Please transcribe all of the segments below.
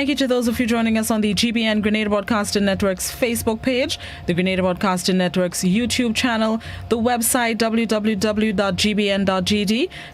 Thank you to those of you joining us on the GBN Grenada Broadcasting Network's Facebook page, the Grenada Broadcasting Network's YouTube channel, the website www.gbn.gd,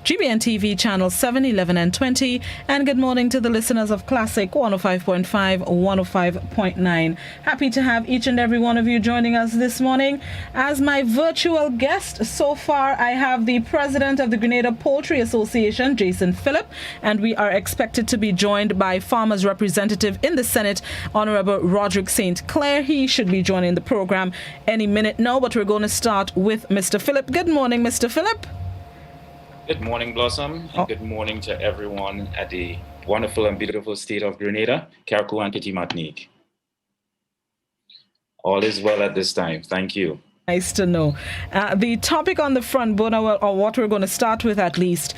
GBN TV channel 7, 11 and 20, and good morning to the listeners of Classic 105.5, 105.9. Happy to have each and every one of you joining us this morning. As my virtual guest so far, I have the president of the Grenada Poultry Association, Jason Phillip, and we are expected to be joined by farmers representative in the Senate, Honorable Roderick St. Clair. He should be joining the program any minute now, but we're going to start with Mr. Phillip. Good morning, Mr. Phillip. Good morning, Blossom. And good morning to everyone at the wonderful and beautiful state of Grenada, Carriacou and Petite Martinique. All is well at this time. Thank you. Nice to know. The topic on the front burner, or what we're going to start with at least,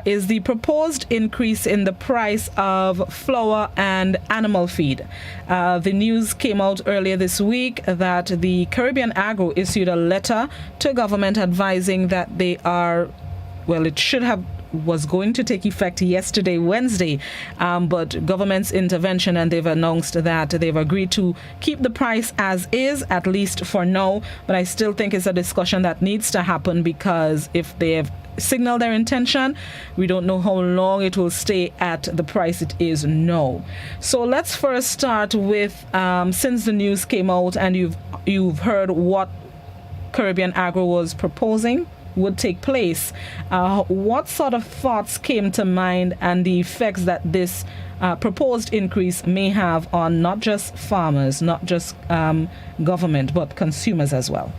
is the proposed increase in the price of flour and animal feed. The news came out earlier this week that the Caribbean Agro issued a letter to government advising that they are, well, it was going to take effect yesterday, Wednesday, but government's intervention, and they've announced that they've agreed to keep the price as is, at least for now. But I still think it's a discussion that needs to happen, because if they have signaled their intention, we don't know how long it will stay at the price it is now. So let's first start with, since the news came out and you've heard what Caribbean Agro was proposing would take place, what sort of thoughts came to mind and the effects that this proposed increase may have on not just farmers, not just government, but consumers as well?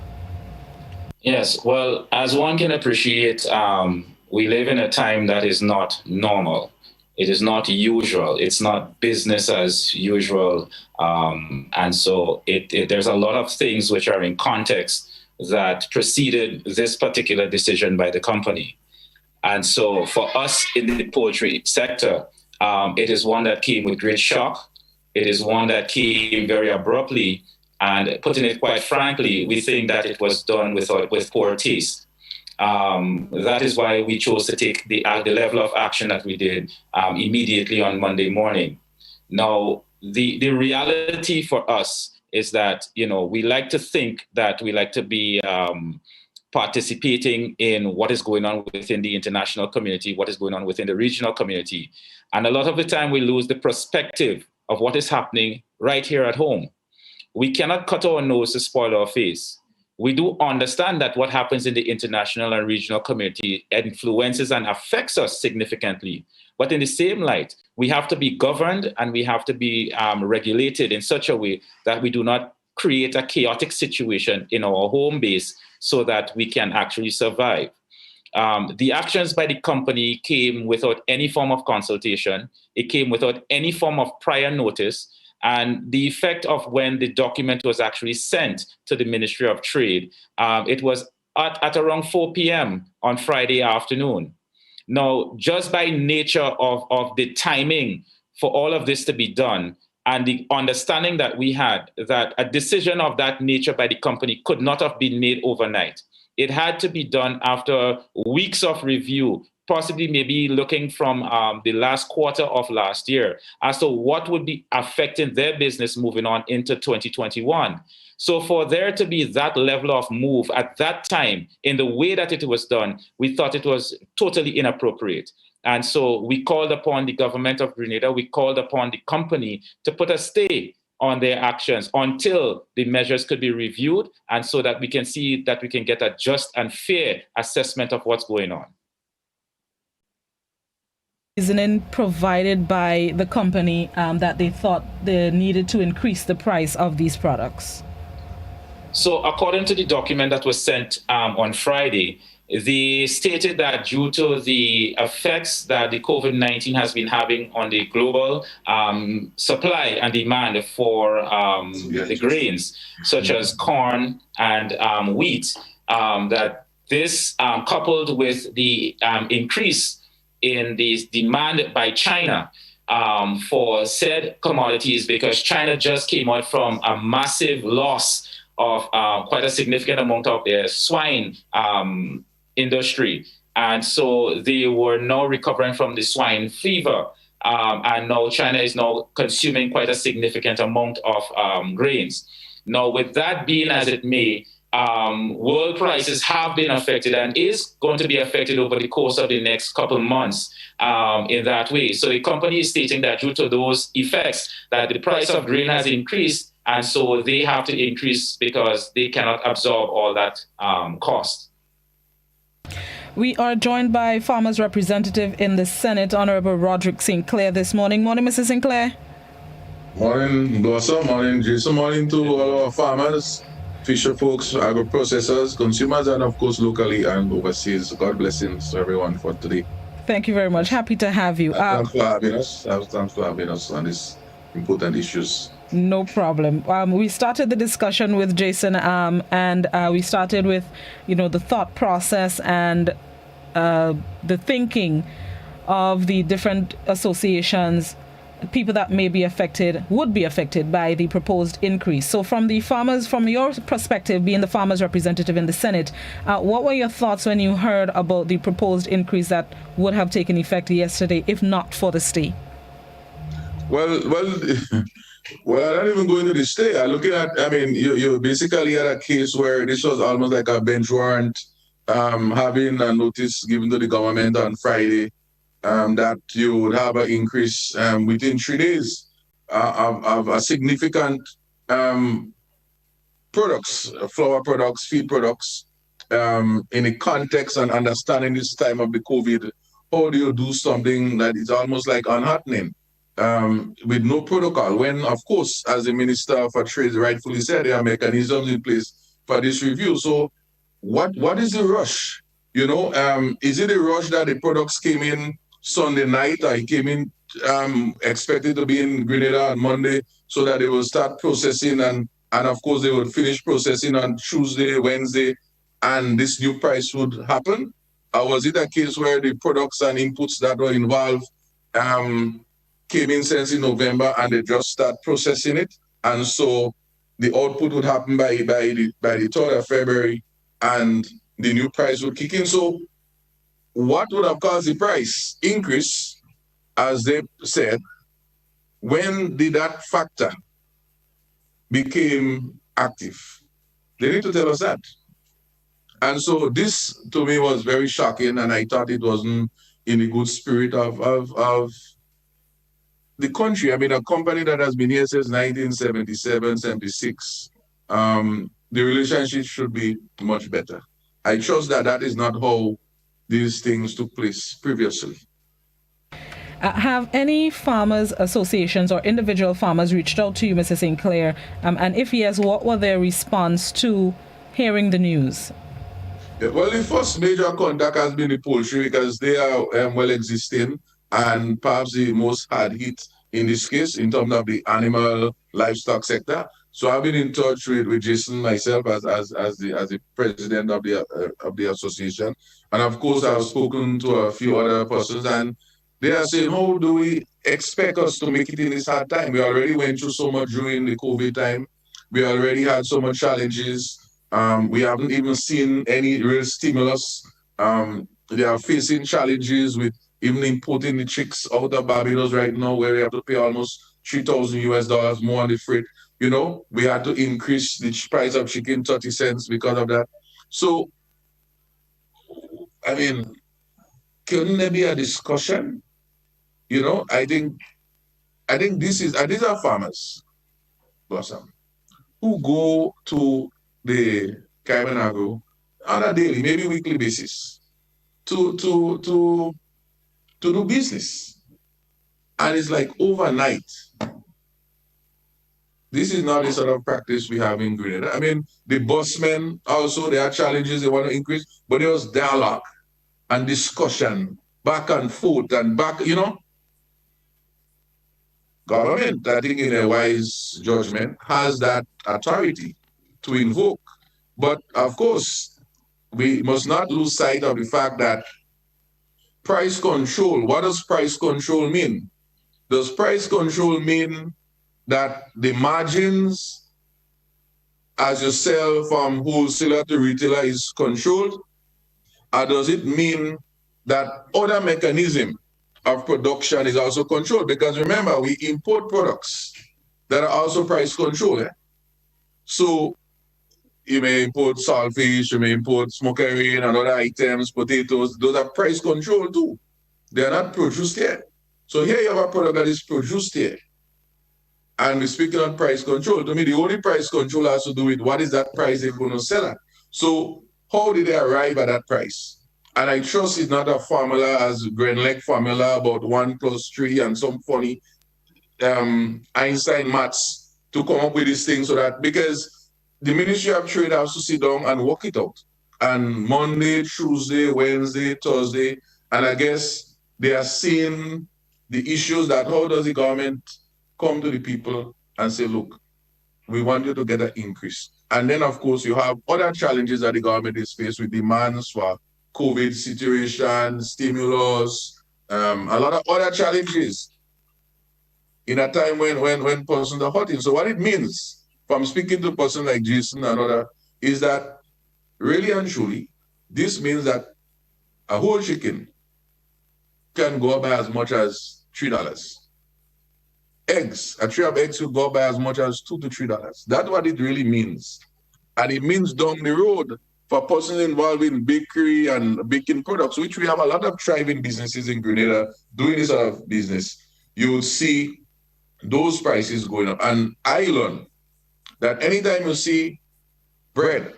Yes, well, as one can appreciate, we live in a time that is not normal. It is not usual. It's not business as usual. And so there's a lot of things which are in context that preceded this particular decision by the company. And so for us in the poultry sector, it is one that came with great shock. It is one that came very abruptly, and putting it quite frankly, we think that it was done with poor taste. That is why we chose to take the level of action that we did immediately on Monday morning. Now, the reality for us is that, we like to think that we like to be participating in what is going on within the international community, what is going on within the regional community. And a lot of the time we lose the perspective of what is happening right here at home. We cannot cut our nose to spoil our face. We do understand that what happens in the international and regional community influences and affects us significantly. But in the same light, we have to be governed and we have to be regulated in such a way that we do not create a chaotic situation in our home base so that we can actually survive. The actions by the company came without any form of consultation. It came without any form of prior notice. And the effect of when the document was actually sent to the Ministry of Trade, it was at around 4 p.m. on Friday afternoon. Now, just by nature of the timing for all of this to be done and the understanding that we had that a decision of that nature by the company could not have been made overnight. It had to be done after weeks of review, possibly maybe looking from the last quarter of last year as to what would be affecting their business moving on into 2021. So for there to be that level of move at that time in the way that it was done, we thought it was totally inappropriate. And so we called upon the government of Grenada, we called upon the company to put a stay on their actions until the measures could be reviewed, and so that we can see that we can get a just and fair assessment of what's going on. Reasoning provided by the company that they thought they needed to increase the price of these products? So according to the document that was sent on Friday, they stated that due to the effects that the COVID-19 has been having on the global supply and demand for the grains, such as corn and wheat, that this coupled with the increase in the demand by China for said commodities, because China just came out from a massive loss of quite a significant amount of their swine industry. And so they were now recovering from the swine fever. and now China is now consuming quite a significant amount of grains. Now, with that being as it may, world prices have been affected and is going to be affected over the course of the next couple months in that way. So the company is stating that due to those effects, that the price of grain has increased, and so they have to increase because they cannot absorb all that cost. We are joined by Farmers Representative in the Senate, Honorable Roderick Sinclair, this morning. Morning, Mr. Sinclair. Morning, Blossom. Morning, Jason. Morning to all our farmers, fisher folks, agro-processors, consumers, and of course locally and overseas. God blessings to everyone for today. Thank you very much. Happy to have you. Thanks for having us. Thanks for having us on these important issues. No problem. We started the discussion with Jason, and we started with, the thought process and the thinking of the different associations, people that may be affected, would be affected by the proposed increase. So from your perspective, being the farmers representative in the Senate, what were your thoughts when you heard about the proposed increase that would have taken effect yesterday, if not for the stay? Well, I'm not even going to the stay. You basically had a case where this was almost like a bench warrant, having a notice given to the government on Friday that you would have an increase within 3 days of a significant products, flour products, feed products, in the context and understanding this time of the COVID. How do you do something that is almost like unhappening with no protocol? When, of course, as the Minister for Trade rightfully said, there are mechanisms in place for this review. So what is the rush? Is it a rush that the products came in Sunday night, or it came in expected to be in Grenada on Monday, so that they will start processing and of course they would finish processing on Tuesday, Wednesday, and this new price would happen? Or was it a case where the products and inputs that were involved came in since in November and they just start processing it, and so the output would happen by the 3rd of February and the new price would kick in? So what would have caused the price increase, as they said? When did that factor became active? They need to tell us that. And so this, to me, was very shocking, and I thought it wasn't in the good spirit of the country. A company that has been here since 1977, 76, the relationship should be much better. I trust that is not how these things took place previously. Have any farmers associations or individual farmers reached out to you, Mr. Sinclair? And if yes, what were their response to hearing the news? Yeah, well, the first major contact has been the poultry, because they are well existing and perhaps the most hard hit in this case in terms of the animal livestock sector. So I've been in touch with Jason myself as the president of the association, and of course I've spoken to a few other persons, and they are saying, how do we expect us to make it in this hard time? We already went through so much during the COVID time. We already had so much challenges. We haven't even seen any real stimulus. They are facing challenges with even importing the chicks out of Barbados right now, where we have to pay almost $3,000 more on the freight. We had to increase the price of chicken 30 cents because of that. So, couldn't there be a discussion? I think these are farmers, Blossom, who go to the Caribbean Agro on a daily, maybe weekly basis to do business. And it's like overnight. This is not the sort of practice we have in Grenada. The busmen also, there are challenges they want to increase, but there was dialogue and discussion, back and forth and back, Government, I think in a wise judgment, has that authority to invoke. But of course, we must not lose sight of the fact that price control, what does price control mean? Does price control mean that the margins as you sell from wholesaler to retailer is controlled? Or does it mean that other mechanism of production is also controlled, because remember, we import products that are also price controlled. So you may import saltfish, you may import smoked herring and other items, potatoes. Those are price controlled too. They are not produced here. So here you have a product that is produced here. And we're speaking on price control. To me, the only price control has to do with what is that price they're going to sell at. So how did they arrive at that price? And I trust it's not a formula as Grenlec formula about 1 + 3 and some funny Einstein maths to come up with this thing, so that, because the Ministry of Trade has to sit down and work it out. And Monday, Tuesday, Wednesday, Thursday, and I guess they are seeing the issues that how does the government come to the people and say, look, we want you to get an increase. And then, of course, you have other challenges that the government is faced with, demands for COVID situation, stimulus, a lot of other challenges in a time when persons are hurting. So what it means, from speaking to a person like Jason and other, is that really and truly, this means that a whole chicken can go by as much as $3. Eggs, a tray of eggs will go by as much as $2 to $3. That's what it really means. And it means down the road, for persons involved in bakery and baking products, which we have a lot of thriving businesses in Grenada doing this sort of business, you will see those prices going up. And I learned that anytime you see bread,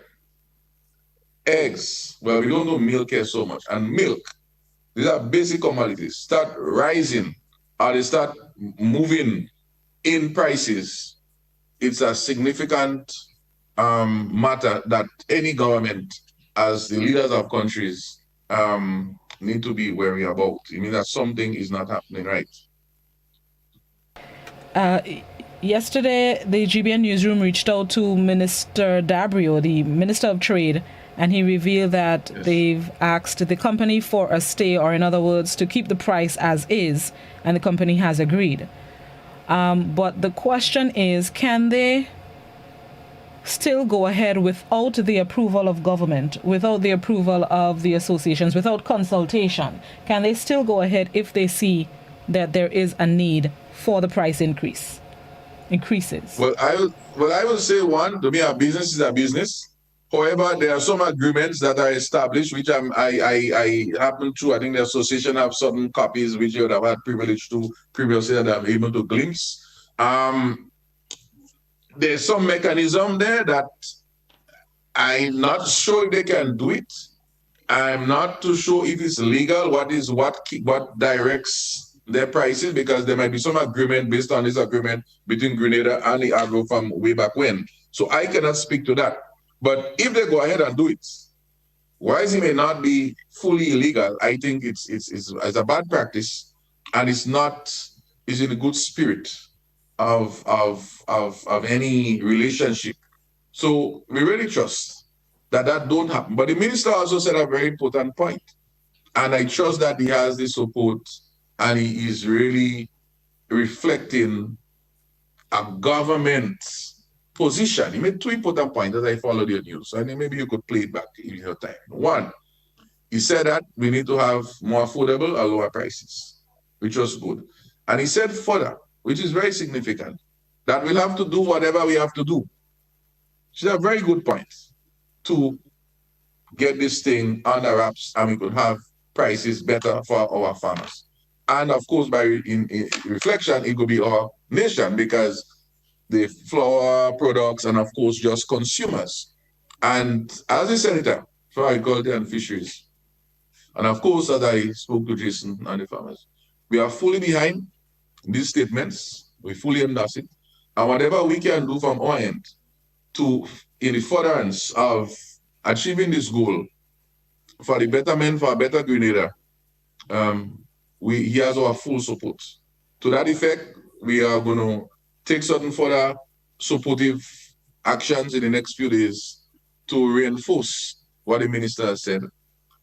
eggs, well, we don't know milk here so much, and milk, these are basic commodities, start rising, or they start moving in prices, it's a significant matter that any government, as the leaders of countries, need to be wary about. It means that something is not happening right. Yesterday, the GBN newsroom reached out to Minister Dabrio, the Minister of Trade, and he revealed that they've asked the company for a stay, or in other words, to keep the price as is, and the company has agreed. But the question is, can they still go ahead without the approval of government, without the approval of the associations, without consultation? Can they still go ahead if they see that there is a need for the price increases? Well, I will say, one, to me, a business is a business. However, there are some agreements that are established, which I happen to, I think the association have certain copies which you would have had privilege to previously that I'm able to glimpse. There's some mechanism there that I'm not sure if they can do it. I'm not too sure if it's legal, what directs their prices, because there might be some agreement based on this agreement between Grenada and the Agro from way back when. So I cannot speak to that. But if they go ahead and do it, whilst it may not be fully illegal, I think it's a bad practice, and it's in a good spirit of any relationship. So we really trust that don't happen. But the minister also said a very important point, and I trust that he has the support, and he is really reflecting a government's position. He made 2 important points as I followed your news, and maybe you could play it back in your time. One, he said that we need to have more affordable or lower prices, which was good. And he said further, which is very significant, that we'll have to do whatever we have to do. Which is a very good point, to get this thing under wraps, and we could have prices better for our farmers. And of course, by in reflection, it could be our nation, because the flour products, and of course, just consumers. And as a senator for agriculture and fisheries, and of course, as I spoke to Jason and the farmers, we are fully behind these statements. We fully endorse it. And whatever we can do from our end in the furtherance of achieving this goal for the betterment, for a better Grenada, he has our full support. To that effect, we are going to take certain further supportive actions in the next few days to reinforce what the minister has said.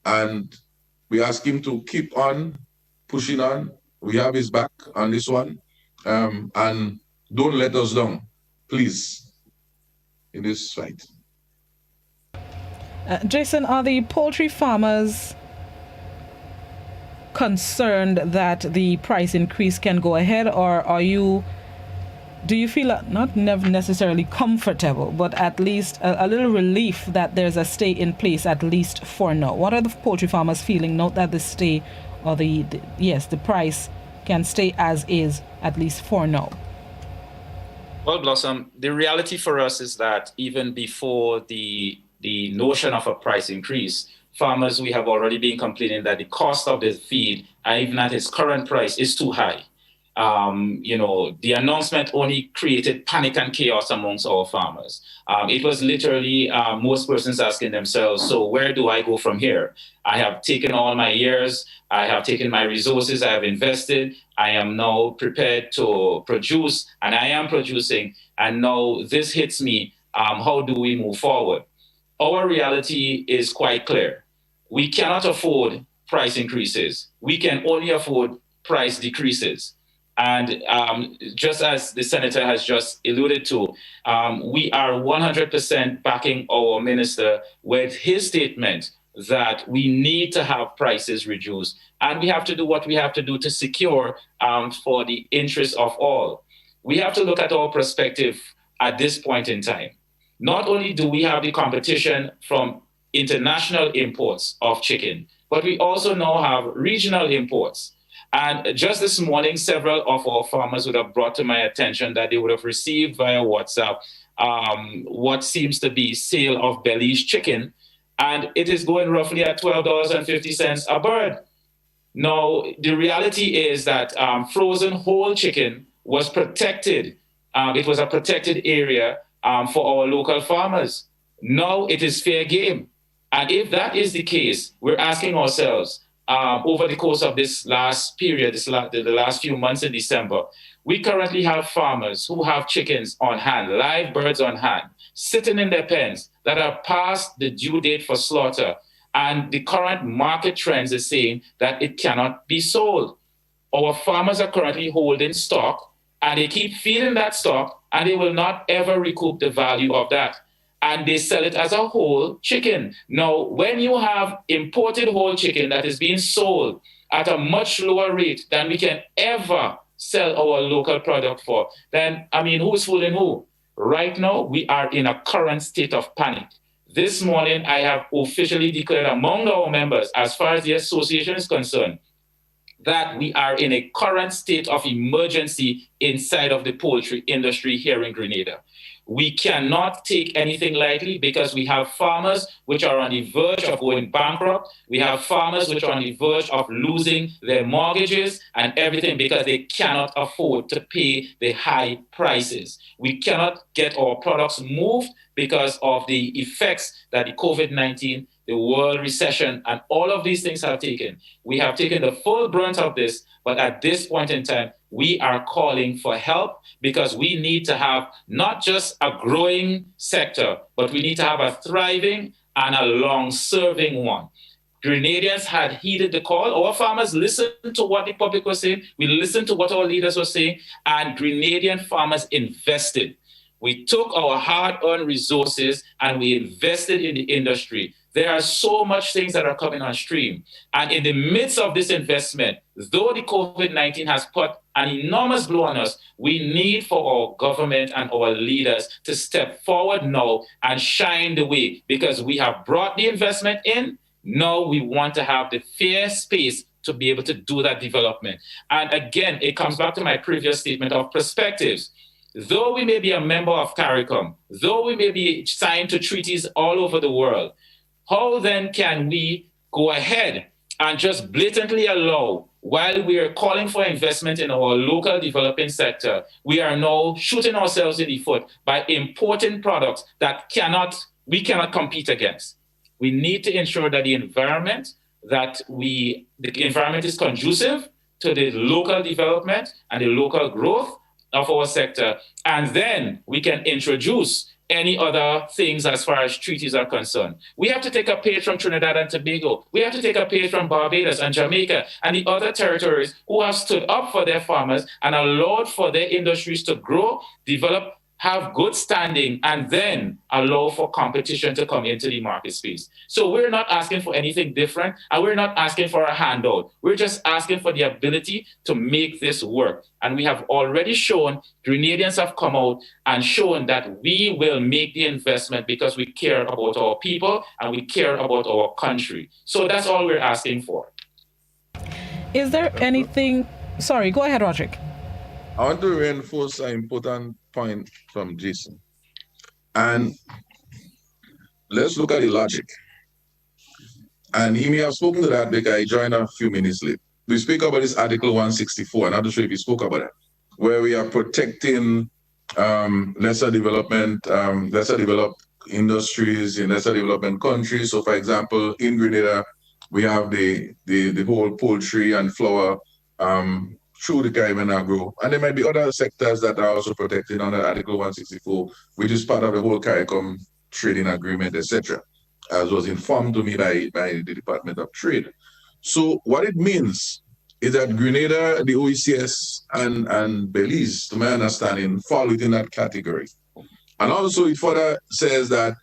And we ask him to keep on pushing on. We have his back on this one. And don't let us down, please, in this fight. Jason, are the poultry farmers concerned that the price increase can go ahead, or do you feel not necessarily comfortable, but at least a little relief that there's a stay in place, at least for now? What are the poultry farmers feeling? Note that the stay, or the price can stay as is, at least for now. Well, Blossom, the reality for us is that even before the notion of a price increase, farmers, we have already been complaining that the cost of the feed, even at its current price, is too high. The announcement only created panic and chaos amongst our farmers. It was literally most persons asking themselves, so where do I go from here? I have taken all my years, I have taken my resources, I have invested, I am now prepared to produce, and I am producing, and now this hits me. How do we move forward? Our reality is quite clear. We cannot afford price increases. We can only afford price decreases. And just as the senator has just alluded to, we are 100% backing our minister with his statement that we need to have prices reduced. And we have to do what we have to do to secure for the interest of all. We have to look at our perspective at this point in time. Not only do we have the competition from international imports of chicken, but we also now have regional imports. And just this morning, several of our farmers would have brought to my attention that they would have received via WhatsApp what seems to be sale of Belize chicken, and it is going roughly at $12.50 a bird. Now, the reality is that frozen whole chicken was protected. It was a protected area for our local farmers. Now it is fair game. And if that is the case, we're asking ourselves, over the course of this last period, the last few months in December, we currently have farmers who have chickens on hand, live birds on hand, sitting in their pens that are past the due date for slaughter. And the current market trends is saying that it cannot be sold. Our farmers are currently holding stock, and they keep feeding that stock, and they will not ever recoup the value of that. And they sell it as a whole chicken. Now, when you have imported whole chicken that is being sold at a much lower rate than we can ever sell our local product for, then, who's fooling who? Right now, we are in a current state of panic. This morning, I have officially declared among our members, as far as the association is concerned, that we are in a current state of emergency inside of the poultry industry here in Grenada. We cannot take anything lightly because we have farmers which are on the verge of going bankrupt. We have farmers which are on the verge of losing their mortgages and everything because they cannot afford to pay the high prices. We cannot get our products moved because of the effects that the COVID-19, the world recession, and all of these things have taken. We have taken the full brunt of this, but at this point in time, we are calling for help because we need to have not just a growing sector, but we need to have a thriving and a long-serving one. Grenadians had heeded the call. Our farmers listened to what the public was saying. We listened to what our leaders were saying, and Grenadian farmers invested. We took our hard-earned resources and we invested in the industry. There are so much things that are coming on stream. And in the midst of this investment, though the COVID-19 has put an enormous blow on us, we need for our government and our leaders to step forward now and shine the way, because we have brought the investment in. Now we want to have the fair space to be able to do that development. And again, it comes back to my previous statement of perspectives. Though we may be a member of CARICOM, though we may be signed to treaties all over the world, how then can we go ahead and just blatantly allow, while we are calling for investment in our local developing sector, we are now shooting ourselves in the foot by importing products that we cannot compete against? We need to ensure that the environment is conducive to the local development and the local growth of our sector, and then we can introduce any other things as far as treaties are concerned. We have to take a page from Trinidad and Tobago. We have to take a page from Barbados and Jamaica and the other territories who have stood up for their farmers and allowed for their industries to grow, develop, have good standing, and then allow for competition to come into the market space. So we're not asking for anything different, and we're not asking for a handout. We're just asking for the ability to make this work. And we have already shown, Grenadians have come out and shown that we will make the investment because we care about our people and we care about our country. So that's all we're asking for. Is there anything? Sorry, go ahead, Roderick. I want to reinforce an important point from Jason. And let's look at the logic. And he may have spoken to that because I joined a few minutes late. We speak about this Article 164, and I'm not sure if he spoke about it, where we are protecting lesser developed industries in lesser development countries. So, for example, in Grenada, we have the whole poultry and flour through the Caribbean Agro. And there might be other sectors that are also protected under Article 164, which is part of the whole CARICOM trading agreement, etc., as was informed to me by the Department of Trade. So what it means is that Grenada, the OECS, and Belize, to my understanding, fall within that category. And also it further says that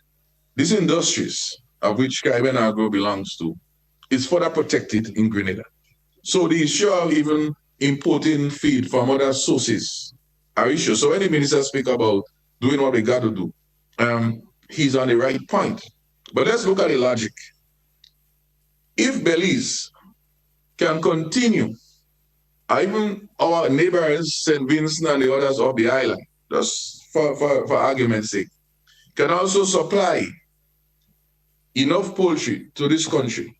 these industries, of which Caribbean Agro belongs to, is further protected in Grenada. So the issue of even importing feed from other sources are issues. So when the minister speak about doing what we got to do, he's on the right point. But let's look at the logic. If Belize can continue, even our neighbors, St. Vincent and the others of the island, just for argument's sake, can also supply enough poultry to this country,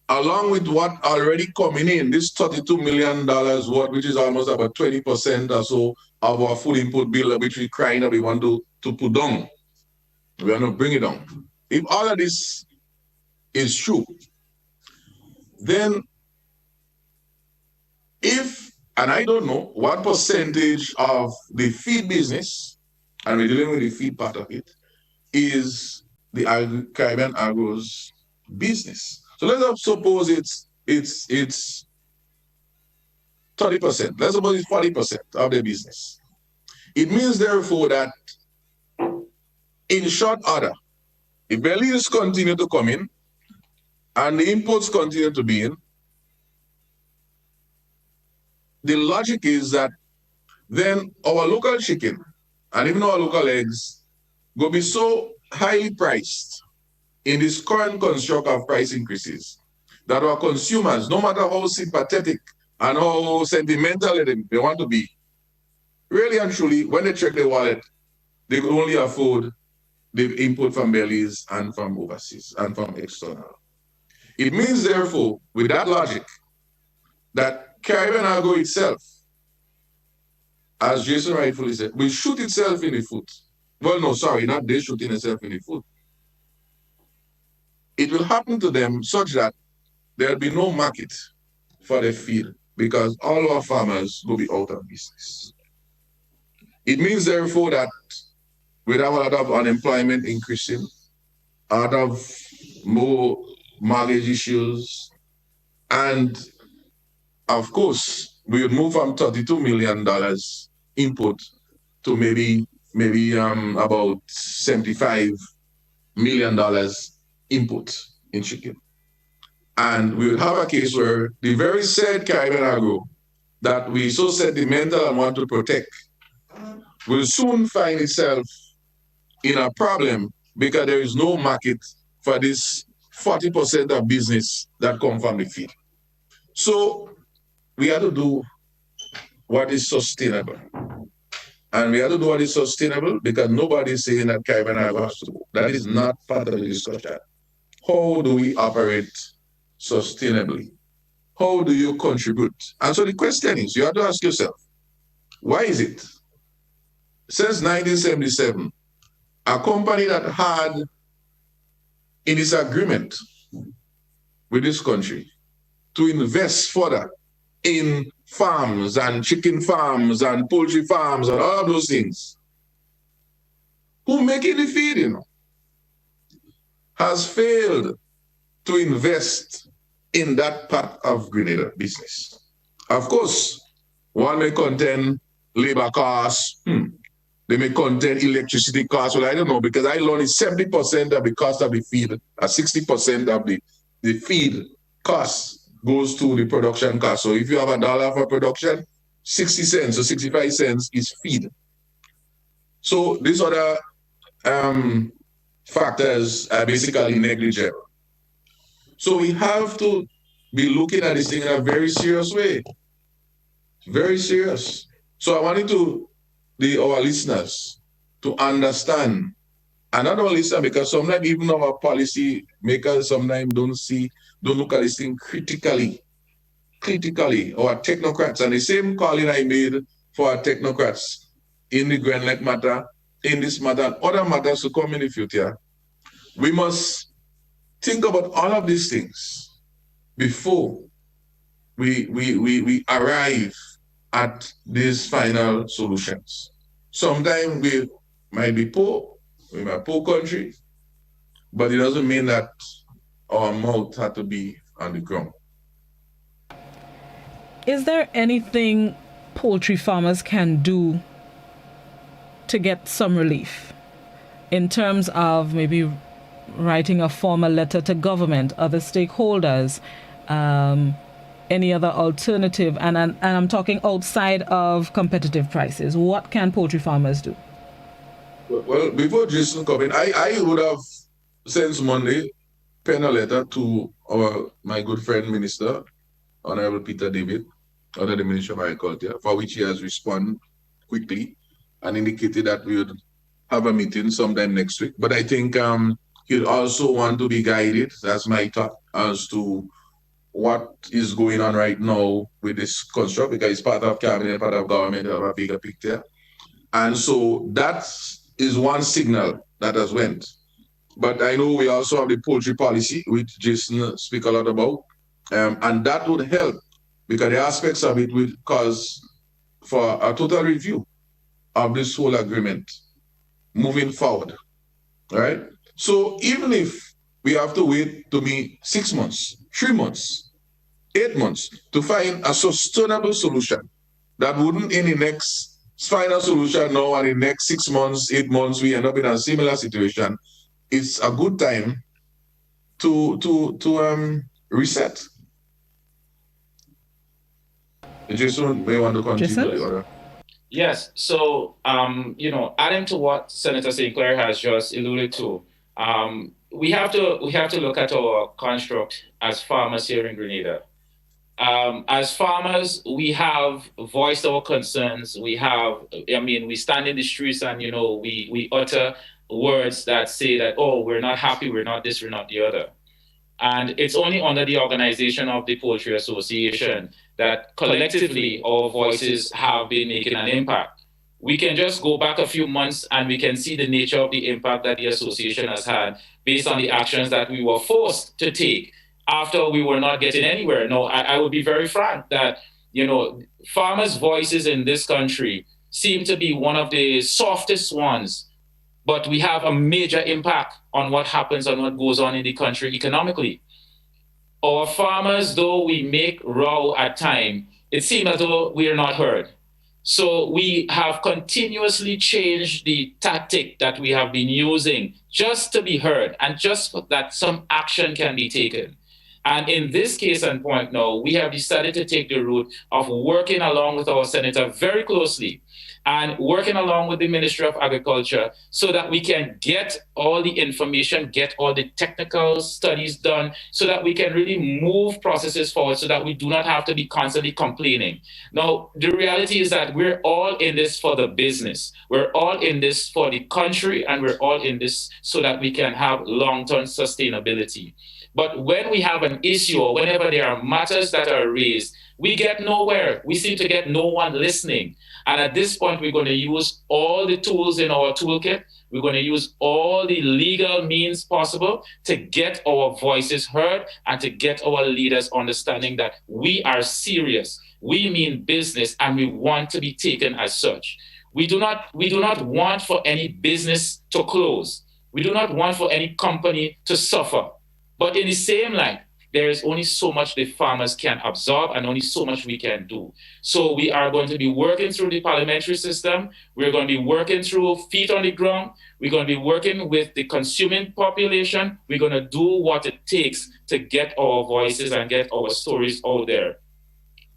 along with what already coming in, this $32 million worth, which is almost about 20% or so of our food input bill, which we crying that we want to put down. We want to bring it down. If all of this is true, then and I don't know what percentage of the feed business, and we're dealing with the feed part of it, is the Caribbean Agro's business. So let's suppose it's 30%. Let's suppose it's 40% of their business. It means, therefore, that in short order, if Belize continue to come in and the imports continue to be in, the logic is that then our local chicken and even our local eggs will be so highly priced in this current construct of price increases that our consumers, no matter how sympathetic and how sentimental they want to be, really and truly, when they check their wallet, they could only afford the input from Belize and from overseas and from external. It means, therefore, with that logic, that Caribbean Agro itself, as Jason rightfully said, will shoot itself in the foot. Well, no, sorry, not they shooting itself in the foot. It will happen to them such that there'll be no market for their feed because all our farmers will be out of business. It means, therefore, that we have a lot of unemployment increasing, a lot of more mortgage issues, and of course, we would move from $32 million input to maybe about $75 million input in chicken. And we would have a case where the very said Caribbean Agro that we so sentimental and want to protect will soon find itself in a problem because there is no market for this 40% of business that come from the feed. So we have to do what is sustainable. And we have to do what is sustainable because nobody is saying that Caribbean Agro has to go. That is not part of the discussion. How do we operate sustainably? How do you contribute? And so the question is, you have to ask yourself, why is it? Since 1977, a company that had in its agreement with this country to invest further in farms and chicken farms and poultry farms and all of those things, who making the feed, has failed to invest in that part of Grenada business. Of course, one may contend labor costs. They may contain electricity costs. Well, I don't know, because I learned it's 70% of the cost of the feed, 60% of the feed cost goes to the production cost. So if you have $1 for production, 60 cents or 65 cents is feed. So these other factors are basically negligible. So we have to be looking at this thing in a very serious way. Very serious. So I wanted our listeners to understand, and not only listen, because sometimes even our policy makers sometimes don't look at this thing critically, our technocrats, and the same calling I made for our technocrats in the Grand Lake matter, in this matter, and other matters to come in the future. We must think about all of these things before we arrive at these final solutions. Sometimes we might be poor, we might be a poor country, but it doesn't mean that our mouth had to be on the ground. Is there anything poultry farmers can do to get some relief in terms of maybe writing a formal letter to government, other stakeholders, any other alternative? And I'm talking outside of competitive prices. What can poultry farmers do? Well, before Jason come in, I would have since Monday penned a letter to my good friend Minister, Honorable Peter David, under the Ministry of Agriculture, for which he has responded quickly and indicated that we would have a meeting sometime next week. But I think he'll also want to be guided, that's my thought, as to what is going on right now with this construct, because it's part of cabinet, part of government, of a bigger picture. And so that is one signal that has went. But I know we also have the poultry policy, which Jason speak a lot about, and that would help, because the aspects of it will cause for a total review of this whole agreement moving forward, right? So even if we have to wait to me 6 months, 3 months, 8 months to find a sustainable solution that wouldn't in the next final solution now and in the next 6 months, 8 months, we end up in a similar situation, it's a good time to reset. Jason, may want to continue? Yes. So, adding to what Senator St. Clair has just alluded to, we have to look at our construct as farmers here in Grenada. As farmers, we have voiced our concerns. We stand in the streets and, we utter words that say that, oh, we're not happy, we're not this, we're not the other. And it's only under the organization of the Poultry Association that collectively our voices have been making an impact. We can just go back a few months and we can see the nature of the impact that the association has had based on the actions that we were forced to take after we were not getting anywhere. No, I would be very frank that, farmers' voices in this country seem to be one of the softest ones, but we have a major impact on what happens and what goes on in the country economically. Our farmers, though we make row at times, it seems as though we are not heard. So we have continuously changed the tactic that we have been using just to be heard and just that some action can be taken. And in this case and point now, we have decided to take the route of working along with our senator very closely and working along with the Ministry of Agriculture so that we can get all the information, get all the technical studies done so that we can really move processes forward so that we do not have to be constantly complaining. Now, the reality is that we're all in this for the business. We're all in this for the country, and we're all in this so that we can have long-term sustainability. But when we have an issue or whenever there are matters that are raised, we get nowhere. We seem to get no one listening. And at this point, we're going to use all the tools in our toolkit. We're going to use all the legal means possible to get our voices heard and to get our leaders understanding that we are serious. We mean business, and we want to be taken as such. We do not want for any business to close. We do not want for any company to suffer. But in the same line, there is only so much the farmers can absorb and only so much we can do. So we are going to be working through the parliamentary system. We're going to be working through feet on the ground. We're going to be working with the consuming population. We're going to do what it takes to get our voices and get our stories out there.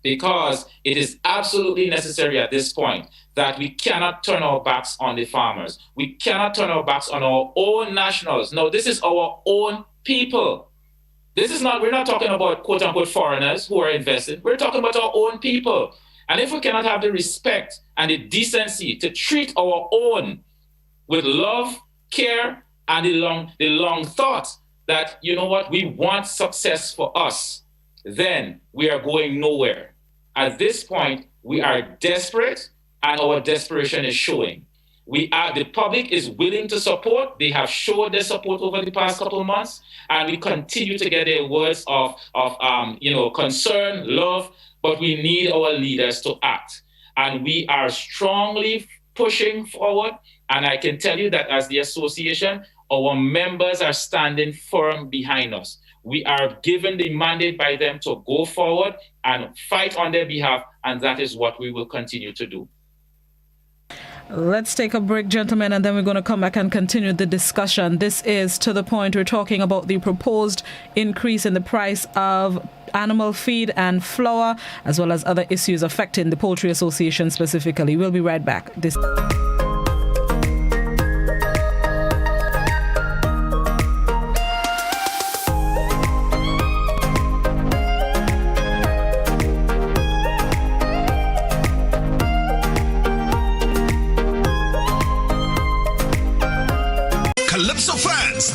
Because it is absolutely necessary at this point that we cannot turn our backs on the farmers. We cannot turn our backs on our own nationals. No, this is our own people. We're not talking about quote unquote foreigners who are investing. We're talking about our own people. And if we cannot have the respect and the decency to treat our own with love, care, and the long thought that, you know what, we want success for us, then we are going nowhere. At this point, we are desperate, and our desperation is showing. The public is willing to support. They have showed their support over the past couple of months, and we continue to get their words of concern, love, but we need our leaders to act. And we are strongly pushing forward, and I can tell you that as the association, our members are standing firm behind us. We are given the mandate by them to go forward and fight on their behalf, and that is what we will continue to do. Let's take a break, gentlemen, and then we're going to come back and continue the discussion. This is To The Point. We're talking about the proposed increase in the price of animal feed and flour, as well as other issues affecting the Poultry Association specifically. We'll be right back.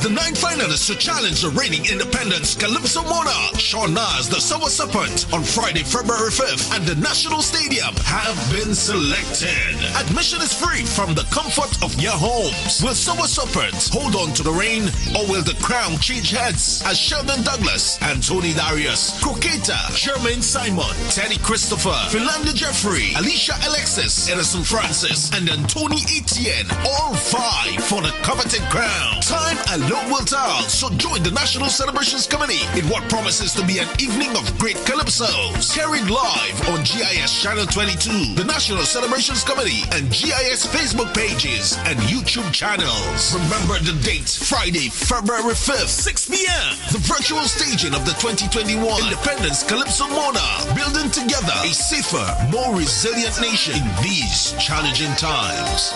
The 9 finalists to challenge the reigning independence Calypso Monarch, Sean Nas, the Silver Serpent, on Friday, February 5th, and the National Stadium have been selected. Admission is free from the comfort of your homes. Will Silver Serpent hold on to the reign, or will the crown change heads as Sheldon Douglas, Anthony Darius, Croqueta, Jermaine Simon, Teddy Christopher, Philanda Jeffrey, Alicia Alexis, Edison Francis, and Anthony Etienne all vie for the coveted crown? Time alone will tell, so join the National Celebrations Committee in what promises to be an evening of great calypsos. Carried live on GIS Channel 22, the National Celebrations Committee, and GIS Facebook pages and YouTube channels. Remember the date, Friday, February 5th, 6 p.m. The virtual staging of the 2021 Independence Calypso Monarch, building together a safer, more resilient nation in these challenging times.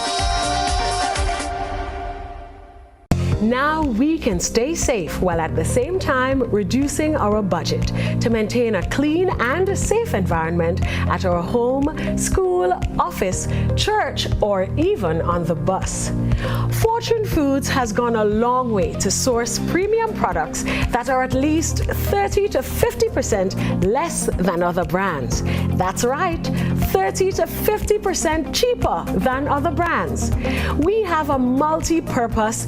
Now we can stay safe while at the same time reducing our budget to maintain a clean and safe environment at our home, school, office, church, or even on the bus. Fortune Foods has gone a long way to source premium products that are at least 30 to 50% less than other brands. That's right, 30 to 50% cheaper than other brands. We have a multi-purpose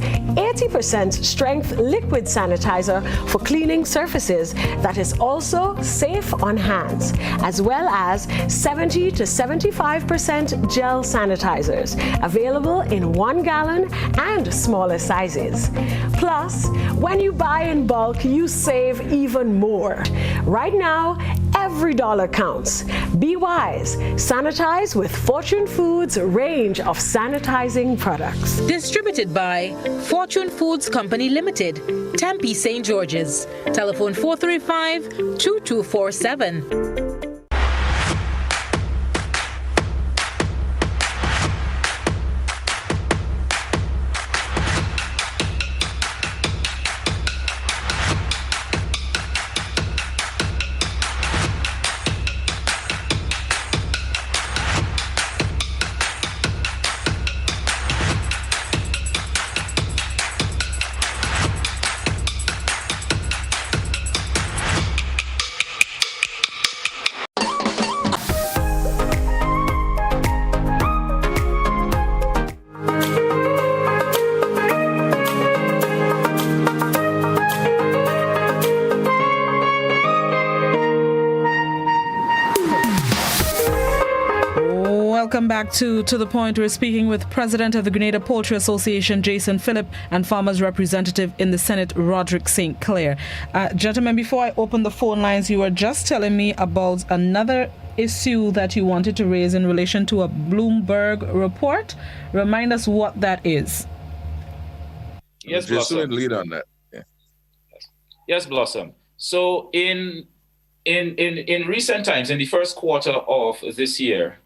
80% strength liquid sanitizer for cleaning surfaces that is also safe on hands, as well as 70 to 75% gel sanitizers available in 1 gallon and smaller sizes. Plus, when you buy in bulk, you save even more. Right now, every dollar counts. Be wise. Sanitize with Fortune Foods' range of sanitizing products. Distributed by Fortune Foods Company Limited, Tempe, St. George's. Telephone 435-2247. back to the point. We're speaking with President of the Grenada Poultry Association, Jason Phillip, and Farmers Representative in the Senate, Roderick St. Clair. Gentlemen, before I open the phone lines, you were just telling me about another issue that you wanted to raise in relation to a Bloomberg report. Remind us what that is. Yes, just Blossom. lead on that. Yeah. Yes, Blossom. So in recent times, in the first quarter of this year,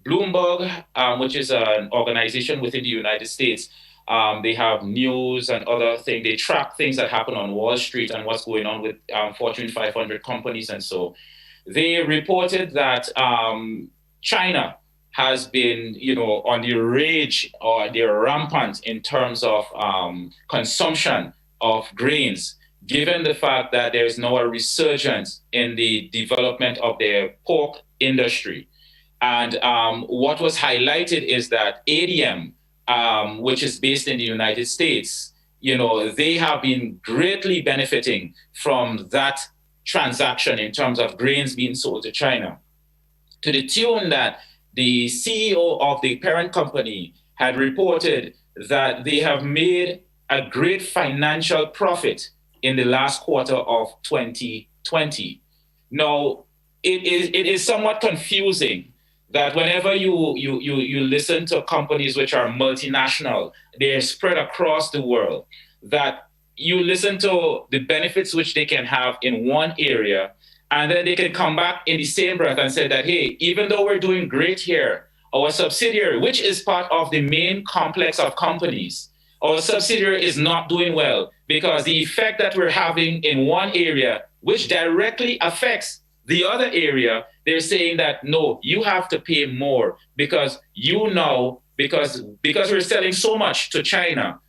Bloomberg, which is an organization within the United States, they have news and other things. They track things that happen on Wall Street and what's going on with Fortune 500 companies. And so they reported that China has been, on the rage, or they're rampant in terms of consumption of grains, given the fact that there is now a resurgence in the development of their pork industry. And what was highlighted is that ADM, which is based in the United States, they have been greatly benefiting from that transaction in terms of grains being sold to China, to the tune that the CEO of the parent company had reported that they have made a great financial profit in the last quarter of 2020. Now, it is somewhat confusing that whenever you listen to companies which are multinational, they're spread across the world, that you listen to the benefits which they can have in one area, and then they can come back in the same breath and say that, hey, even though we're doing great here, our subsidiary, which is part of the main complex of companies, our subsidiary is not doing well because the effect that we're having in one area, which directly affects the other area, they're saying that, no, you have to pay more because because we're selling so much to China,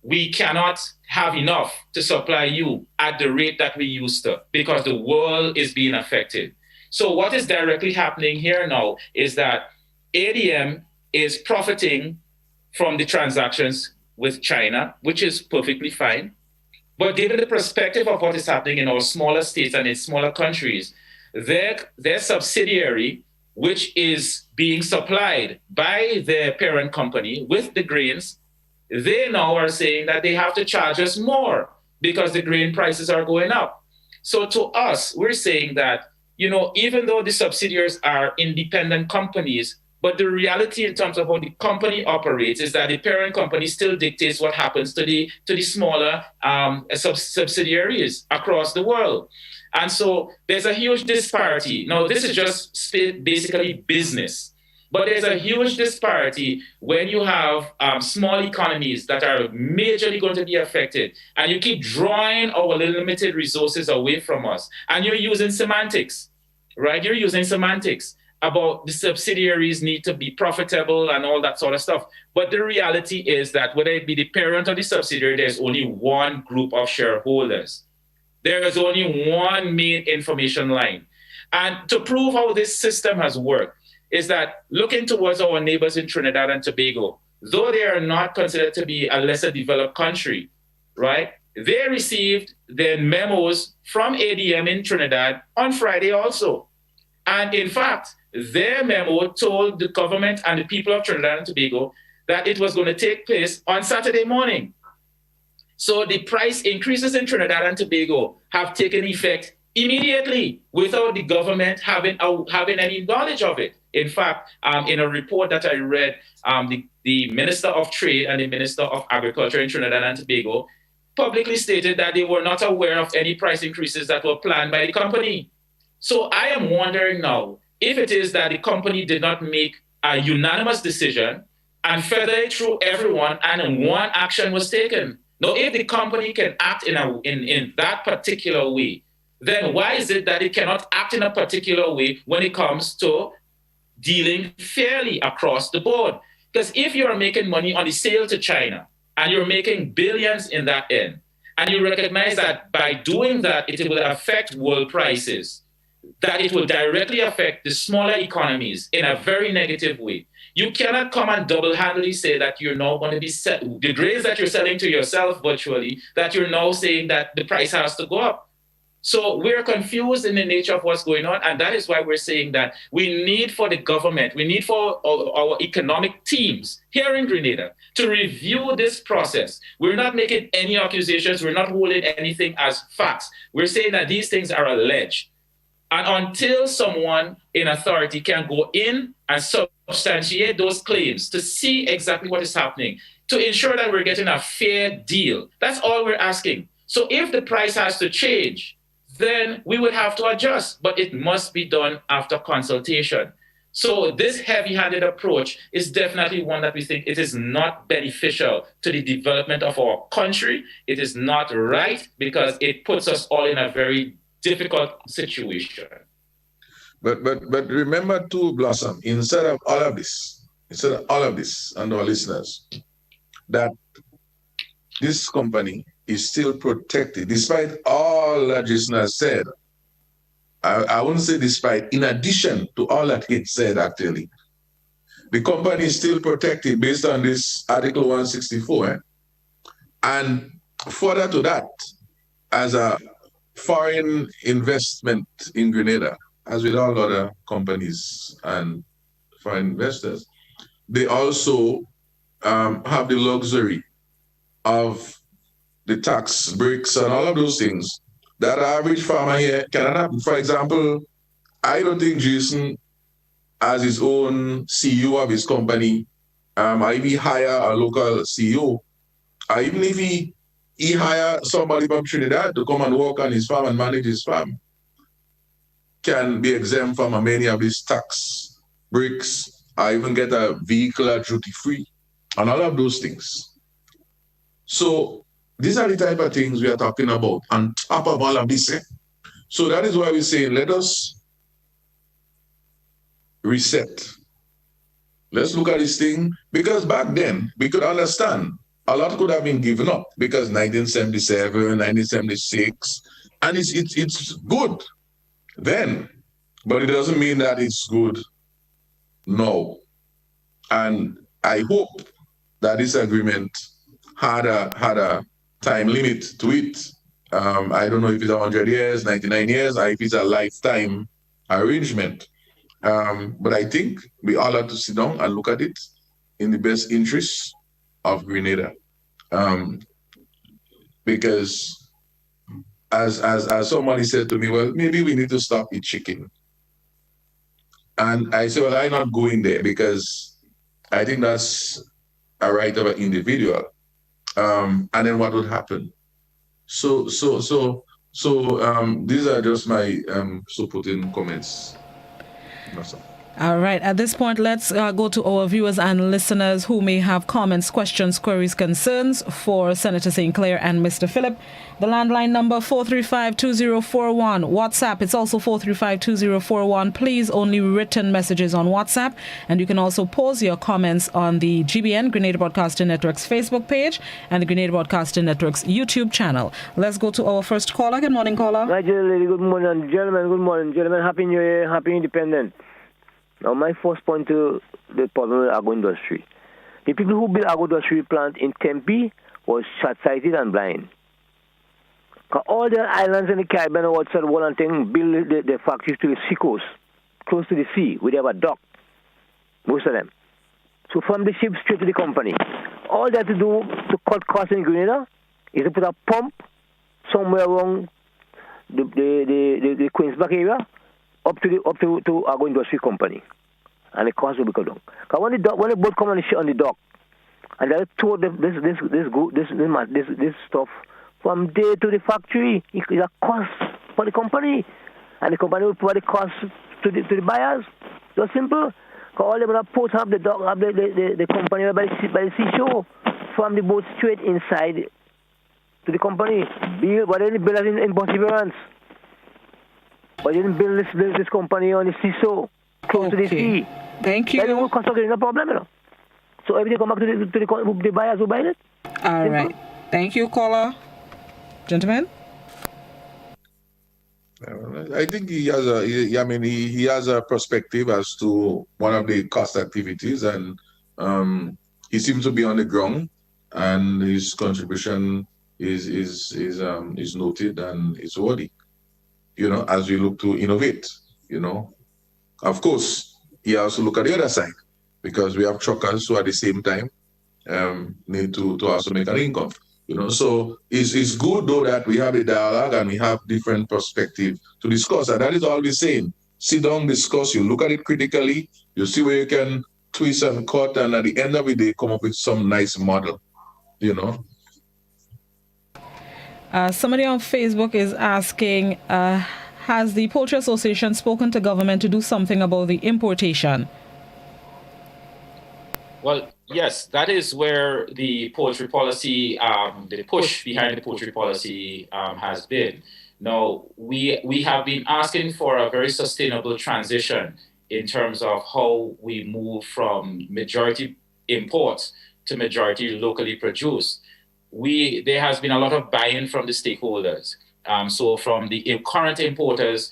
we cannot have enough to supply you at the rate that we used to because the world is being affected. So what is directly happening here now is that ADM is profiting from the transactions with China, which is perfectly fine. But given the perspective of what is happening in our smaller states and in smaller countries, their subsidiary, which is being supplied by their parent company with the grains, they now are saying that they have to charge us more because the grain prices are going up. So to us, we're saying that, even though the subsidiaries are independent companies, but the reality in terms of how the company operates is that the parent company still dictates what happens to the smaller subsidiaries across the world. And so there's a huge disparity. Now, this is just basically business. But there's a huge disparity when you have small economies that are majorly going to be affected, and you keep drawing our limited resources away from us. And you're using semantics, right? You're using semantics about the subsidiaries need to be profitable and all that sort of stuff. But the reality is that whether it be the parent or the subsidiary, there's only one group of shareholders. There is only one main information line. And to prove how this system has worked, is that looking towards our neighbors in Trinidad and Tobago, though they are not considered to be a lesser developed country, right? They received their memos from ADM in Trinidad on Friday also. And in fact, their memo told the government and the people of Trinidad and Tobago that it was going to take place on Saturday morning. So the price increases in Trinidad and Tobago have taken effect immediately without the government having any knowledge of it. In fact, in a report that I read, the Minister of Trade and the Minister of Agriculture in Trinidad and Tobago publicly stated that they were not aware of any price increases that were planned by the company. So I am wondering now, if it is that the company did not make a unanimous decision and feather it through everyone and one action was taken. Now, if the company can act in that particular way, then why is it that it cannot act in a particular way when it comes to dealing fairly across the board? Because if you're making money on the sale to China and you're making billions in that end, and you recognize that by doing that, it will affect world prices, that it will directly affect the smaller economies in a very negative way. You cannot come and double-handedly say that you're now going to be the grains that you're selling to yourself virtually, that you're now saying that the price has to go up. So we're confused in the nature of what's going on. And that is why we're saying that we need for the government, we need for our economic teams here in Grenada to review this process. We're not making any accusations. We're not holding anything as facts. We're saying that these things are alleged. And until someone in authority can go in and substantiate those claims to see exactly what is happening, to ensure that we're getting a fair deal, that's all we're asking. So if the price has to change, then we would have to adjust, but it must be done after consultation. So this heavy-handed approach is definitely one that we think it is not beneficial to the development of our country. It is not right because it puts us all in a very difficult situation. But remember too, Blossom, instead of all of this, and our listeners, that this company is still protected, despite all that Jason has said. I wouldn't say despite, in addition to all that he said, actually. The company is still protected based on this Article 164. And further to that, as a foreign investment in Grenada, as with all other companies and foreign investors, they also have the luxury of the tax breaks and all of those things that average farmer here cannot happen. For example, I don't think Jason, as his own CEO of his company, or if he hire a local CEO, or even if he hire somebody from Trinidad to come and work on his farm and manage his farm, can be exempt from many of these tax breaks, or even get a vehicle duty-free, and all of those things. So these are the type of things we are talking about on top of all of this. So that is why we say, let us reset. Let's look at this thing, because back then we could understand a lot could have been given up because 1977, 1976, and it's good then, but it doesn't mean that it's good now. And I hope that this agreement had a time limit to it. I don't know if it's 100 years, 99 years, or if it's a lifetime arrangement. But I think we all have to sit down and look at it in the best interests of Grenada. Because as somebody said to me, well, maybe we need to stop eating chicken. And I said, well, I'm not going there because I think that's a right of an individual. And then what would happen? So these are just my supporting comments. All right. At this point, let's go to our viewers and listeners who may have comments, questions, queries, concerns for Senator St. Clair and Mr. Philip. The landline number 435-2041. WhatsApp, it's also 435-2041. Please, only written messages on WhatsApp. And you can also pose your comments on the GBN, Grenada Broadcasting Network's Facebook page and the Grenada Broadcasting Network's YouTube channel. Let's go to our first caller. Good morning, caller. Hi, lady. Good morning, gentlemen. Good morning, gentlemen. Happy New Year. Happy Independence. Now, my first point to the problem with agro industry. The people who built agro industry plant in Tempe was short-sighted and blind. All the islands in the Caribbean and outside one and thing build the factories to the sea coast, close to the sea, where they have a dock, most of them. So from the ship straight to the company. All they have to do to cut costs in Grenada is to put a pump somewhere around the Queensback area, up to agro industry company, and the cost will be cut down. Because when the boat come on the dock, and they tow this stuff from there to the factory, it's a cost for the company, and the company will provide the cost to the buyers. So simple. Because all the ports have the dock, have the company by the seashore, from the boat straight inside to the company. But they didn't build it in perseverance. But they didn't build this company on the seashore, close to the sea. Thank you. Then the whole construction is no problem, you know. So everything come back to the buyers who buy it. All right. Thank you, caller. Gentlemen? I think he has a perspective as to one of the cost activities, and he seems to be on the ground, and his contribution is noted and is worthy. as we look to innovate, Of course, you also look at the other side, because we have truckers who at the same time need to also make an income. So it's good though that we have a dialogue and we have different perspectives to discuss. And that is all we're saying. Sit down, discuss, you look at it critically, you see where you can twist and cut, and at the end of the day, come up with some nice model, Somebody on Facebook is asking, has the Poultry Association spoken to government to do something about the importation? Well, yes, that is where the poultry policy, the push behind the poultry policy has been. Now, we have been asking for a very sustainable transition in terms of how we move from majority imports to majority locally produced. There has been a lot of buy-in from the stakeholders. So from the current importers,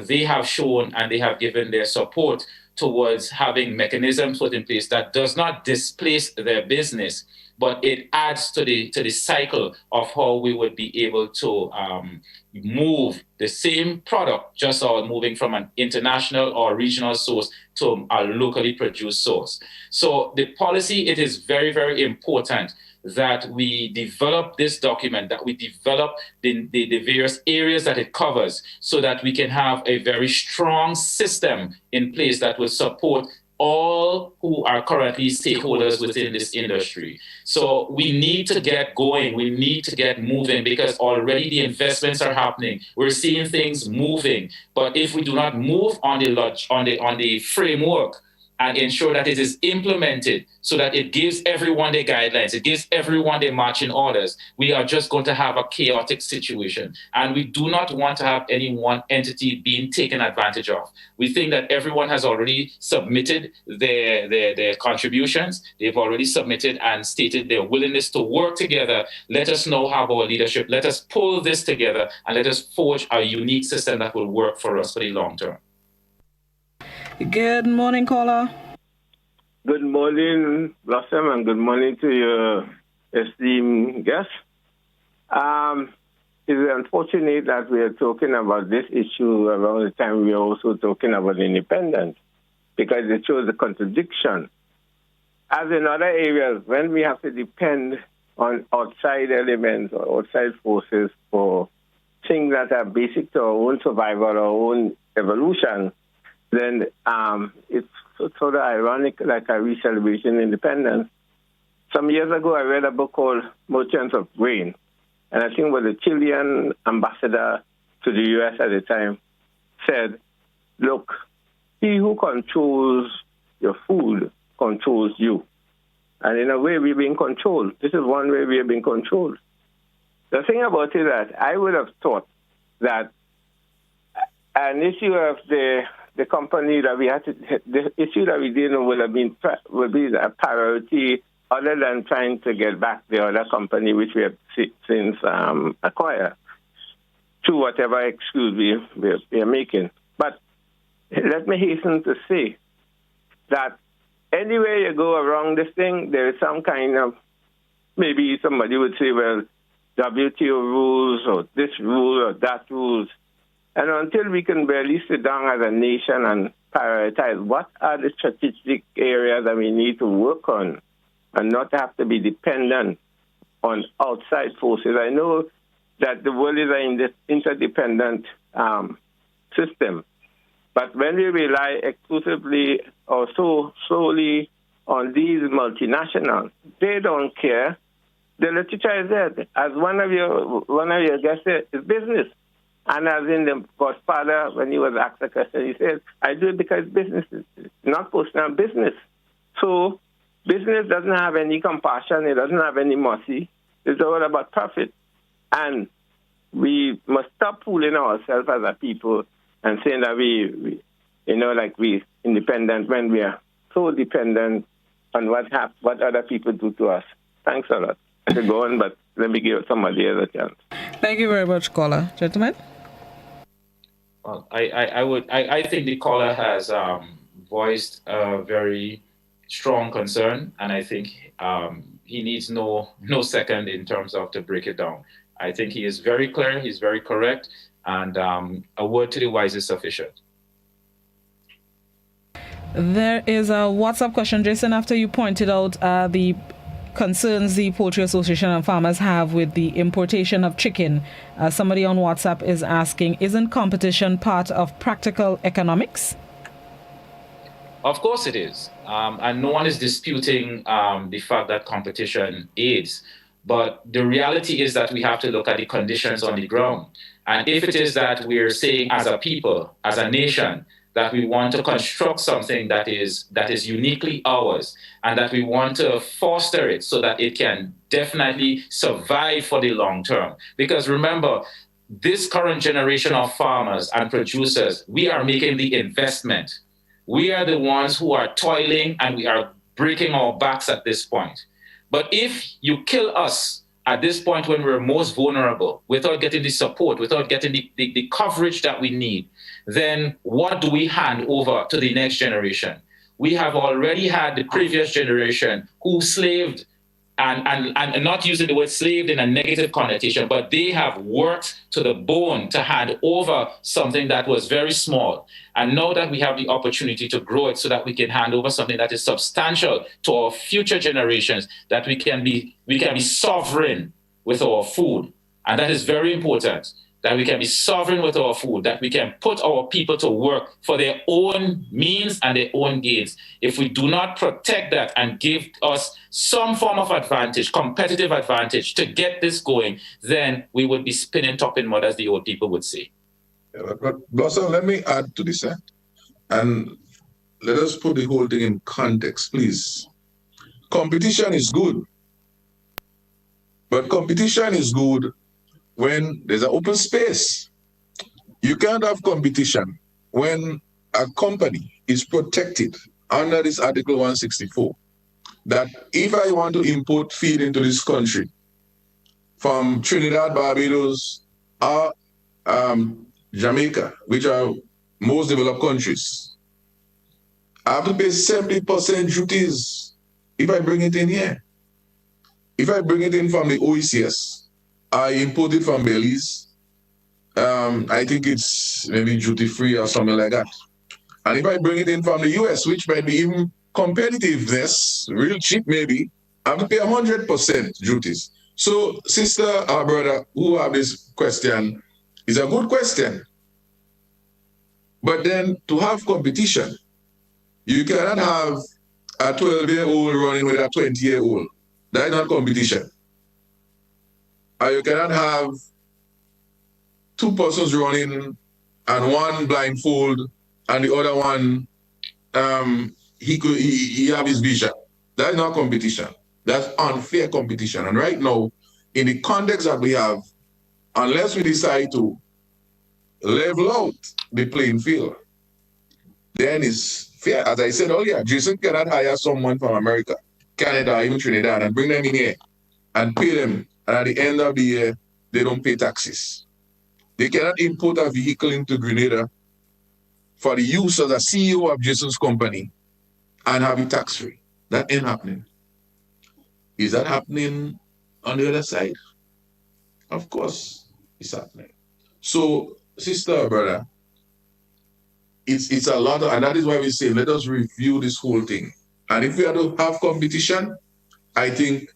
they have shown and they have given their support towards having mechanisms put in place that does not displace their business, but it adds to the cycle of how we would be able to move the same product, just moving from an international or regional source to a locally produced source. So the policy, it is very, very important that we develop this document, that we develop the various areas that it covers, so that we can have a very strong system in place that will support all who are currently stakeholders within this industry. So we need to get going, we need to get moving, because already the investments are happening. We're seeing things moving, but if we do not move on the framework and ensure that it is implemented so that it gives everyone their guidelines, it gives everyone their marching orders, we are just going to have a chaotic situation. And we do not want to have any one entity being taken advantage of. We think that everyone has already submitted their contributions. They've already submitted and stated their willingness to work together. Let us now have our leadership. Let us pull this together and let us forge a unique system that will work for us for the long term. Good morning, caller. Good morning, Blossom, and good morning to your esteemed guest. It's unfortunate that we are talking about this issue around the time we are also talking about independence, because it shows the contradiction. As in other areas, when we have to depend on outside elements or outside forces for things that are basic to our own survival, our own evolution, then it's sort of ironic, like a re-celebration independence. Some years ago, I read a book called Merchants of Grain, and I think it was the Chilean ambassador to the U.S. at the time said, look, he who controls your food controls you. And in a way, we're being controlled. This is one way we are being controlled. The thing about it is that I would have thought that an issue of the company that we had to, the issue that we did would be a priority, other than trying to get back the other company which we have since acquired, to whatever excuse we are making. But let me hasten to say that anywhere you go around this thing, there is some kind of, maybe somebody would say, well, WTO rules or this rule or that rules. And until we can barely sit down as a nation and prioritize what are the strategic areas that we need to work on and not have to be dependent on outside forces. I know that the world is an interdependent system, but when we rely exclusively or so solely on these multinationals, they don't care. The literature is there. As one of your guests said, it's business. And as in the Godfather, when he was asked the question, he said, I do it because business is not personal business. So business doesn't have any compassion. It doesn't have any mercy. It's all about profit. And we must stop fooling ourselves as a people and saying that we independent when we are so dependent on what other people do to us. Thanks a lot. I could go on, but let me give somebody else a chance. Thank you very much, caller. Gentlemen? Well, I think the caller has voiced a very strong concern, and I think he needs no second in terms of to break it down. I think he is very clear, he's very correct, And a word to the wise is sufficient. There is a WhatsApp question, Jason, after you pointed out the concerns the Poultry Association and farmers have with the importation of chicken. Somebody on WhatsApp is asking, isn't competition part of practical economics? Of course it is. And no one is disputing the fact that competition is. But the reality is that we have to look at the conditions on the ground. And if it is that we're saying as a people, as a nation, that we want to construct something that is uniquely ours, and that we want to foster it so that it can definitely survive for the long term. Because remember, this current generation of farmers and producers, we are making the investment. We are the ones who are toiling, and we are breaking our backs at this point. But if you kill us at this point when we're most vulnerable, without getting the support, without getting the coverage that we need, then what do we hand over to the next generation? We have already had the previous generation who slaved, and not using the word slaved in a negative connotation, but they have worked to the bone to hand over something that was very small. And now that we have the opportunity to grow it so that we can hand over something that is substantial to our future generations, that we can be sovereign with our food. And that is very important, that we can be sovereign with our food, that we can put our people to work for their own means and their own gains. If we do not protect that and give us some form of advantage, competitive advantage to get this going, then we would be spinning top in mud, as the old people would say. Yeah, but Blossom, let me add to this, and let us put the whole thing in context, please. Competition is good, but competition is good when there's an open space. You can't have competition when a company is protected under this Article 164, that if I want to import feed into this country from Trinidad, Barbados, or Jamaica, which are most developed countries, I have to pay 70% duties if I bring it in here. If I bring it in from the OECS, I import it from Belize, I think it's maybe duty-free or something like that. And if I bring it in from the US, which might be even competitiveness, real cheap maybe, I have to pay 100% duties. So, sister or brother who have this question, is a good question. But then to have competition, you cannot have a 12-year-old running with a 20-year-old. That is not competition. Or you cannot have two persons running and one blindfold and the other one, he have his vision. That is not competition. That's unfair competition. And right now, in the context that we have, unless we decide to level out the playing field, then it's fair. As I said earlier, Jason cannot hire someone from America, Canada, even Trinidad, and bring them in here and pay them. And at the end of the year, they don't pay taxes. They cannot import a vehicle into Grenada for the use as a CEO of Jason's company and have it tax-free. That ain't happening. Is that happening on the other side? Of course, it's happening. So, sister or brother, it's a lot, and that is why we say, let us review this whole thing. And if we are to have competition, I think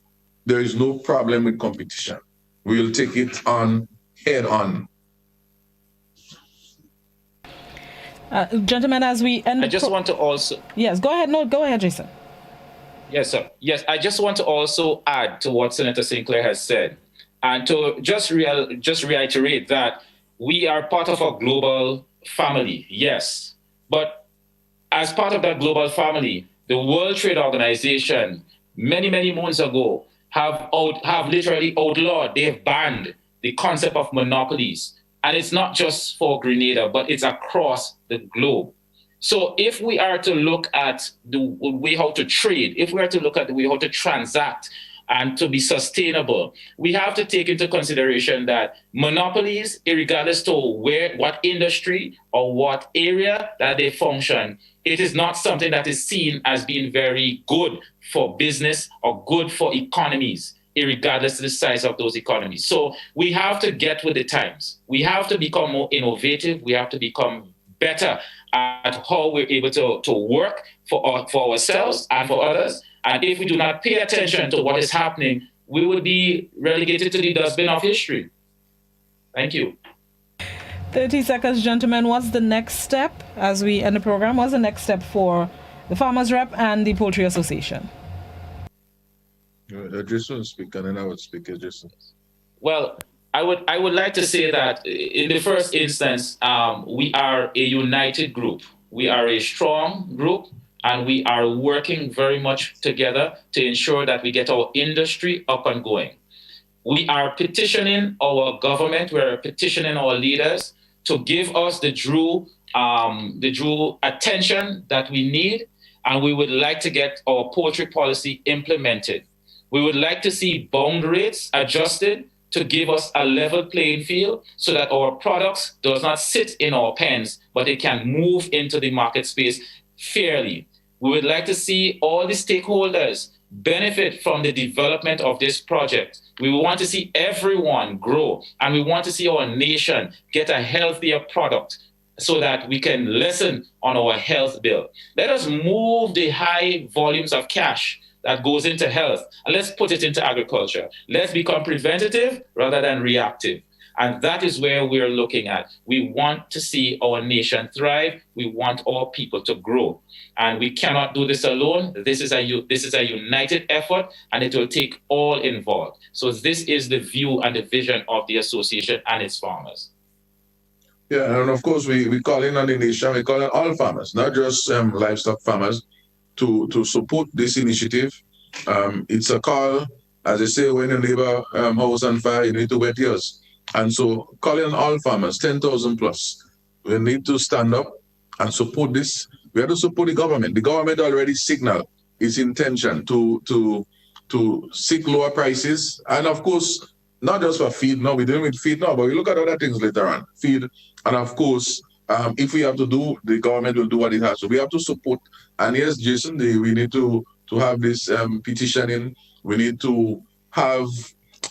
there is no problem with competition. We'll take it on head on. Gentlemen, as we end, I just want to also. Yes, go ahead. No, go ahead, Jason. Yes, sir. Yes, I just want to also add to what Senator Sinclair has said, and to just reiterate that we are part of a global family, yes, but as part of that global family, the World Trade Organization, many moons ago, have literally outlawed, they've banned the concept of monopolies. And it's not just for Grenada, but it's across the globe. So if we are to look at the way how to trade, if we are to look at the way how to transact and to be sustainable, we have to take into consideration that monopolies, regardless to what industry or what area that they function, it is not something that is seen as being very good for business or good for economies. irregardless of the size of those economies. So we have to get with the times. We have to become more innovative. We have to become better at how we're able to work for ourselves and for others. And if we do not pay attention to what is happening, we will be relegated to the dustbin of history. Thank you. 30 seconds, gentlemen. What's the next step as we end the program? What's the next step for the Farmers Rep and the Poultry Association? Jason will speak, and then I would speak, Jason. Well, I would like to say that in the first instance, we are a united group. We are a strong group, and we are working very much together to ensure that we get our industry up and going. We are petitioning our government, we're petitioning our leaders to give us the due attention that we need, and we would like to get our poultry policy implemented. We would like to see bound rates adjusted to give us a level playing field so that our products does not sit in our pens, but it can move into the market space fairly. We would like to see all the stakeholders benefit from the development of this project. We want to see everyone grow, and we want to see our nation get a healthier product so that we can lessen on our health bill. Let us move the high volumes of cash that goes into health, and let's put it into agriculture. Let's become preventative rather than reactive. And that is where we're looking at. We want to see our nation thrive. We want our people to grow. And we cannot do this alone. This is a united effort, and it will take all involved. So this is the view and the vision of the association and its farmers. Yeah, and of course, we call in on the nation, we call in all farmers, not just livestock farmers, to support this initiative. It's a call, as they say, when a neighbor house on fire, you need to wet yours. And so calling on all farmers, 10,000 plus, we need to stand up and support this. We have to support the government. The government already signaled its intention to seek lower prices. And of course, not just for feed, no, we're dealing with feed now, but we look at other things later on, feed. And of course, if we have to do, the government will do what it has. So we have to support. And yes, Jason, we need to have this petitioning. We need to have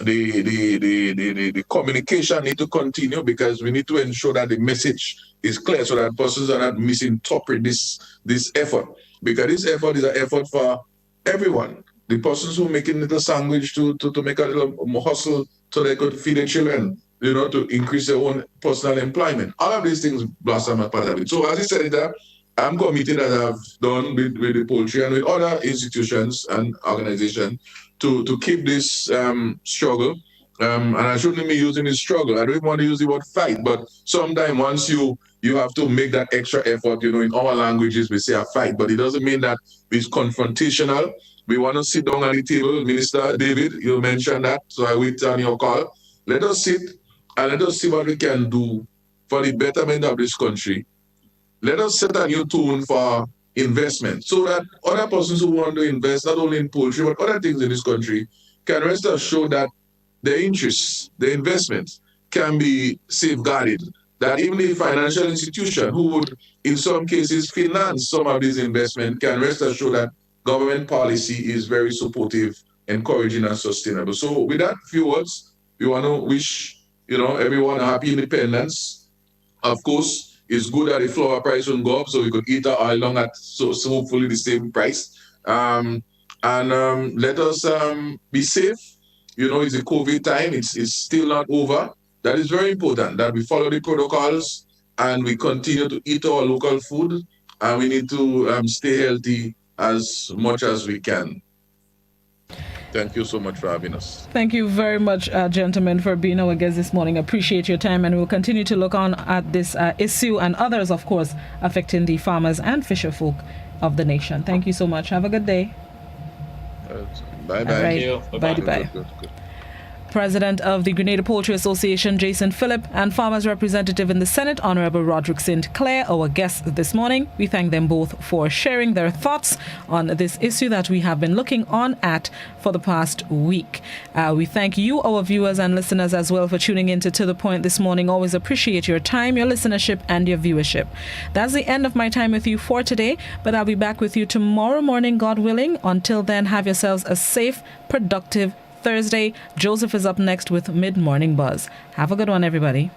the communication need to continue, because we need to ensure that the message is clear so that persons are not misinterpret this effort. Because this effort is an effort for everyone. The persons who are making little sandwich to make a little hustle so they could feed their children, to increase their own personal employment. All of these things blossom as part of it. So as I said, I'm committed, as I've done with the poultry and with other institutions and organizations, to keep this struggle. And I shouldn't be using this struggle. I don't want to use the word fight, but sometimes once you have to make that extra effort, in our languages we say a fight, but it doesn't mean that it's confrontational. We want to sit down at the table. Minister David, you mentioned that, so I wait on your call. Let us sit and let us see what we can do for the betterment of this country. Let us set a new tone for investment so that other persons who want to invest, not only in poultry, but other things in this country, can rest assured that their interests, their investments can be safeguarded. That even the financial institution who would, in some cases, finance some of these investments can rest assured that government policy is very supportive, encouraging, and sustainable. So with that few words, we want to wish everyone a happy independence. Of course, it's good that the flour price won't go up, so we could eat our oil long at so hopefully the same price. And let us be safe. It's a COVID time. It's still not over. That is very important, that we follow the protocols and we continue to eat our local food, and we need to stay healthy as much as we can. Thank you so much for having us. Thank you very much, gentlemen, for being our guests this morning. Appreciate your time, and we'll continue to look on at this issue and others, of course, affecting the farmers and fisher folk of the nation. Thank you so much. Have a good day. Bye-bye. Right. Thank you. Bye-bye. Good. President of the Grenada Poultry Association, Jason Phillip, and Farmers Representative in the Senate, Honorable Roderick St. Clair, our guests this morning. We thank them both for sharing their thoughts on this issue that we have been looking on at for the past week. We thank you, our viewers and listeners, as well, for tuning in to The Point this morning. Always appreciate your time, your listenership, and your viewership. That's the end of my time with you for today, but I'll be back with you tomorrow morning, God willing. Until then, have yourselves a safe, productive, Thursday. Joseph is up next with Mid Morning Buzz. Have a good one, everybody.